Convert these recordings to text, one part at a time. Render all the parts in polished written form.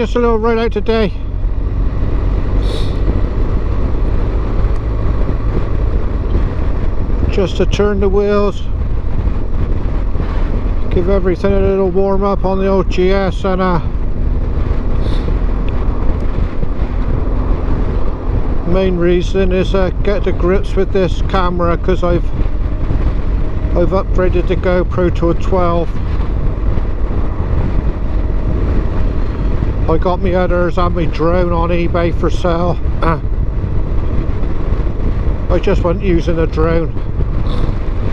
Just a little ride out today. Just to turn the wheels, give everything a little warm up on the old GS, and main reason is get to grips with this camera, because I've upgraded the GoPro to a 12. I got my others and my drone on eBay for sale. I just wasn't using a drone.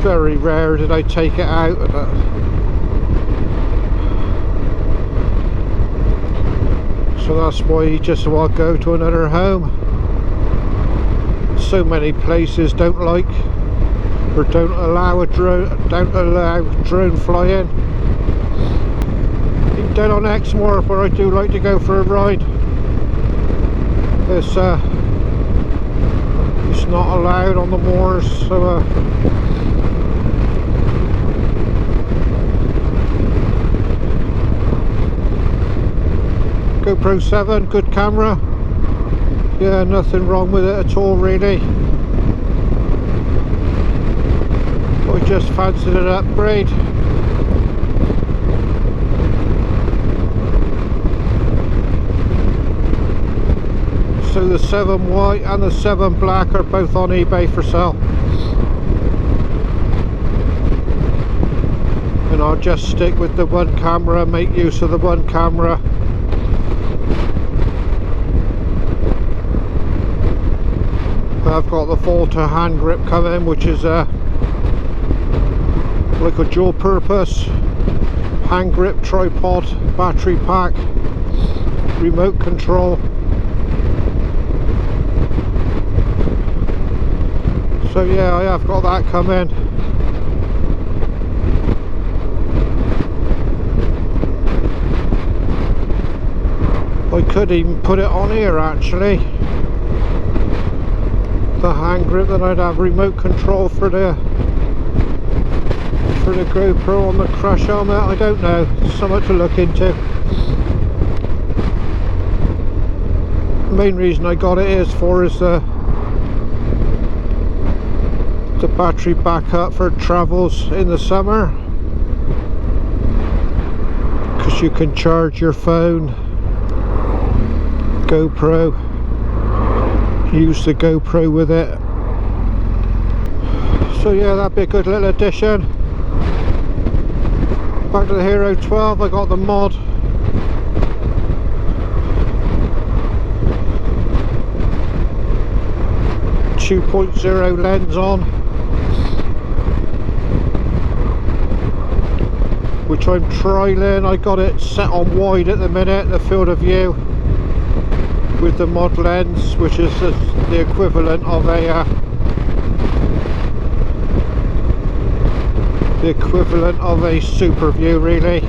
Very rare did I take it out. So that's why you just want to go to another home. So many places don't like or don't allow drone flying. Down on Exmoor, where I do like to go for a ride, it's not allowed on the moors, so GoPro 7, good camera. Yeah, nothing wrong with it at all really. I just fancied an upgrade. So the 7 white and the 7 black are both on eBay for sale. And I'll just stick with the one camera, make use of the one camera. I've got the Volta hand grip coming, which is like a dual purpose hand grip, tripod, battery pack, remote control. So yeah, I have got that coming. I could even put it on here actually. The hand grip, then I'd have remote control for the GoPro on the crash helmet. I don't know, something to look into. The main reason I got it is the battery backup for travels in the summer, because you can charge your phone, GoPro, use the GoPro with it. So yeah, that'd be a good little addition. Back to the Hero 12, I got the mod. .2.0 lens on, which I'm trialing. I got it set on wide at the minute, the field of view, with the mod lens, which is the equivalent of a super view really.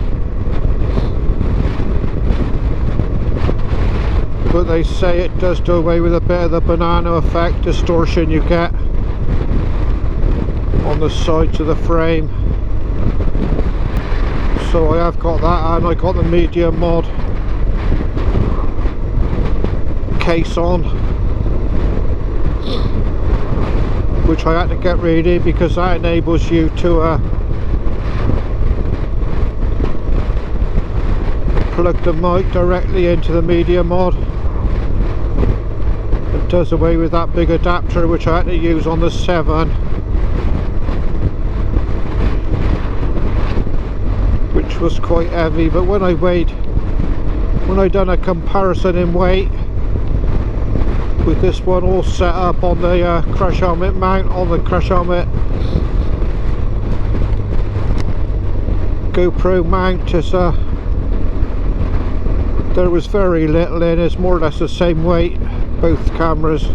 But they say it does do away with a bit of the banana effect distortion you get on the sides of the frame. So I have got that, and I got the media mod case on, which I had to get ready because that enables you to plug the mic directly into the media mod. It does away with that big adapter which I had to use on the 7, which was quite heavy. But when I done a comparison in weight with this one all set up on the crash helmet mount, on the crash helmet GoPro mount, there was very little in. It's more or less the same weight. Both cameras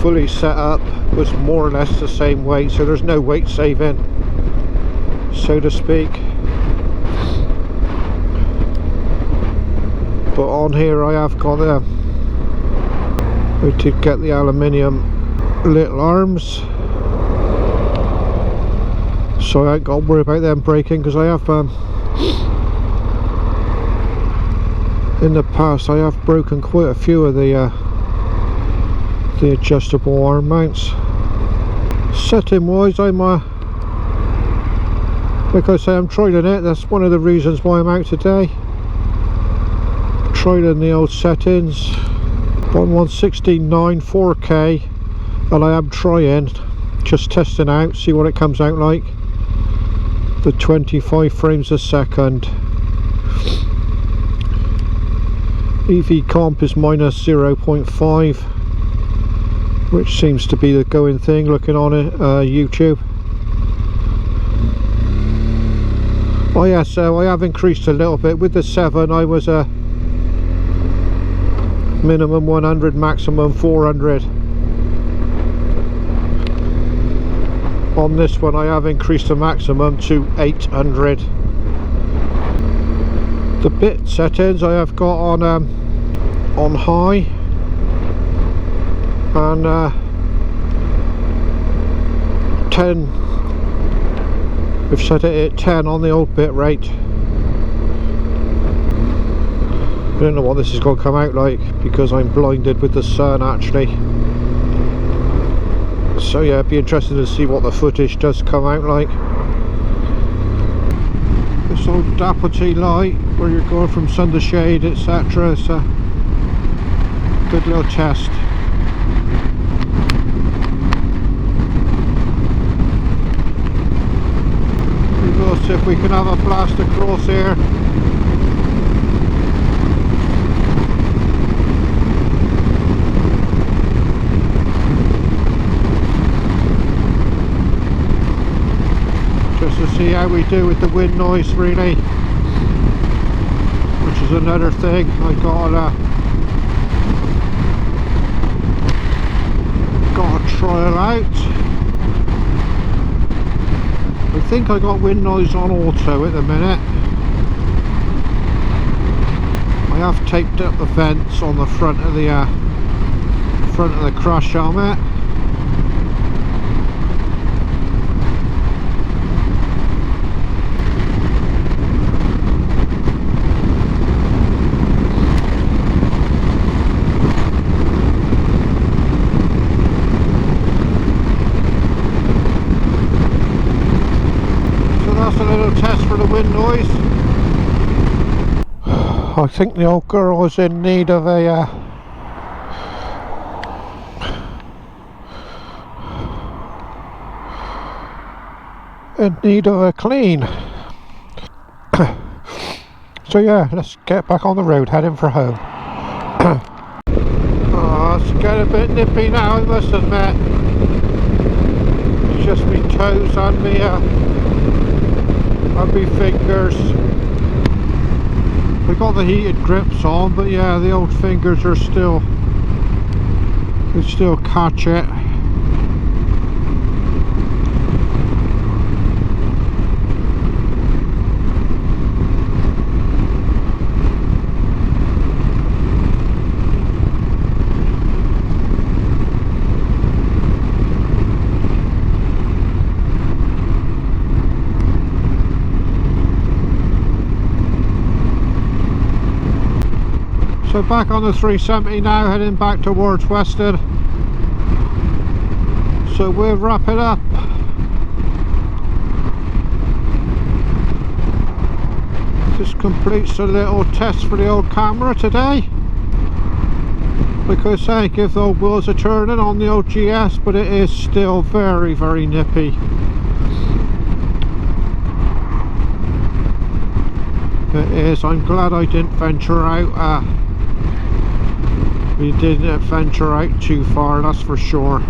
fully set up was more or less the same weight, so there's no weight saving, so to speak. But on here I have got I did get the aluminium little arms, so I ain't got to worry about them breaking, because I have In the past I have broken quite a few of the adjustable arm mounts. Setting wise, I'm like I say, I'm trialing it. That's one of the reasons why I'm out today, trialing the old settings on 116.9 4K, and I am trying, just testing out, see what it comes out like, the 25 frames a second. EV comp is minus 0.5, which seems to be the going thing looking on it, YouTube. Oh yeah, so I have increased a little bit. With the 7 I was a minimum 100, maximum 400. On this one I have increased the maximum to 800. The bit settings I have got on high, and 10, we've set it at 10 on the old bit rate. I don't know what this is going to come out like because I'm blinded with the sun actually. So yeah, it'd be interesting to see what the footage does come out like. This old Dapperty light where you're going from sun to shade, etc. It's a good little test. We'll see if we can have a blast across here. Just to see how we do with the wind noise really, which is another thing I gotta trial out. I think I got wind noise on auto at the minute. I have taped up the vents on the front of the crash helmet. Noise. I think the old girl is in need of a clean. So yeah, let's get back on the road, heading for home. Oh, it's getting a bit nippy now, I must admit. It's just me toes and me fingers. I got the heated grips on, but yeah, the old fingers are still, they still catch it. So back on the 370 now, heading back towards Weston. So we'll wrap it up. This completes a little test for the old camera today. Like I say, give the old wheels a turning on the old GS, but it is still very, very nippy. It is. I'm glad I didn't venture out. We didn't venture out too far, that's for sure.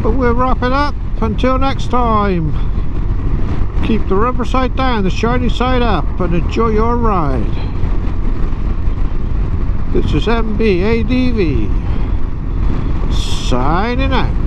But we'll wrap it up. Until next time, keep the rubber side down, the shiny side up, and enjoy your ride. This is MB ADV signing out.